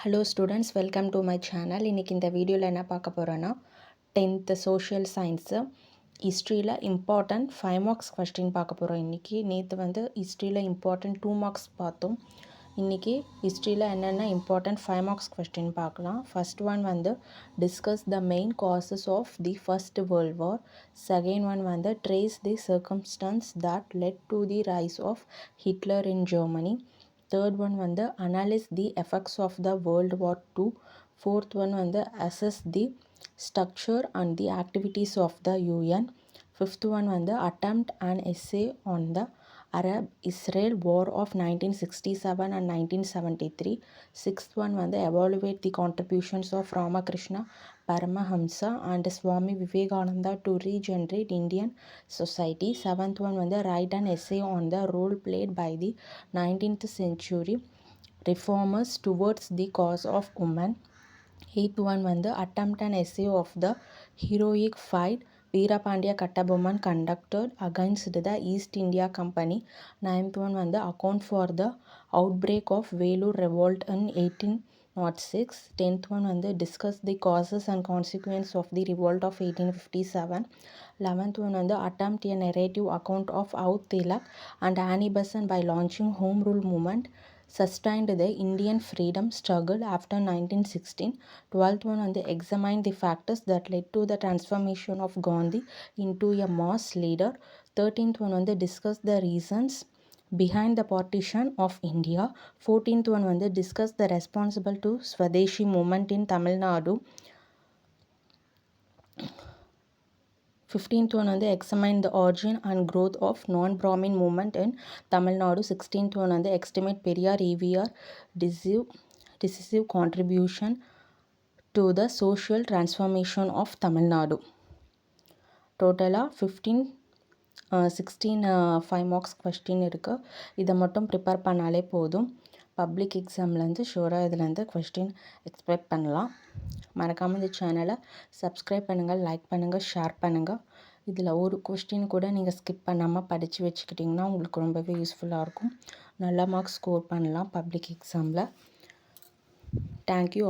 Hello students, welcome to my channel. இன்றைக்கி இந்த வீடியோவில் என்ன பார்க்க போகிறோன்னா 10th சோஷியல் சயின்ஸு ஹிஸ்ட்ரியில் இம்பார்ட்டண்ட் 5 மார்க்ஸ் கொஸ்டின் பார்க்க போகிறோம். இன்றைக்கி நேற்று ஹிஸ்ட்ரியில் இம்பார்ட்டண்ட் 2 மார்க்ஸ் பார்த்தோம். இன்றைக்கி ஹிஸ்ட்ரியில் என்னென்ன இம்பார்ட்டண்ட் 5 மார்க்ஸ் கொஸ்டின் பார்க்கலாம். First one discuss the main causes of the first world war. Second one traces the circumstances that led to the rise of Hitler in Germany. Third one analyze the effects of the World War II. Fourth one assess the structure and the activities of the UN. Fifth one attempt an essay on the Arab-Israel War of 1967 and 1973. Sixth one evaluate the contributions of Ramakrishna Paramahamsa and Swami Vivekananda to regenerate Indian society. Seventh one write an essay on the role played by the 19th century reformers towards the cause of women. Eighth one attempt an essay of the heroic fight Veerapandiya Kattabomman conducted against the East India Company. Ninth one account for the outbreak of Vellore revolt in 1806. Tenth one discuss the causes and consequences of the revolt of 1857. 11th one attempt a narrative account of how Tilak and Annie Besant by launching Home Rule movement sustained the Indian freedom struggle after 1916. 12th one examine the factors that led to the transformation of Gandhi into a mass leader. 13th one discuss the reasons behind the partition of India. 14th one discuss the responsible to Swadeshi movement in Tamil Nadu. 15th one examine the origin and growth of non-Brahmin movement in Tamil Nadu. 16th one estimate Periyar EVR decisive contribution to the social transformation of Tamil Nadu. டோட்டலாக 16 5 marks question இருக்குது. இதை மட்டும் prepare பண்ணாலே போதும். Public எக்ஸாம்லேருந்து ஷூராக இதுலேருந்து question expect பண்ணலாம். மறக்காமல் இந்த சேனலை சப்ஸ்கிரைப் பண்ணுங்கள், லைக் பண்ணுங்கள், ஷேர் பண்ணுங்கள். இதில் ஒரு கொஸ்டின் கூட நீங்கள் ஸ்கிப் பண்ணாமல் படித்து வச்சுக்கிட்டிங்கன்னா உங்களுக்கு ரொம்பவே யூஸ்ஃபுல்லாக இருக்கும். நல்ல மார்க்ஸ் ஸ்கோர் பண்ணலாம் பப்ளிக் எக்ஸாமில். தேங்க்யூ.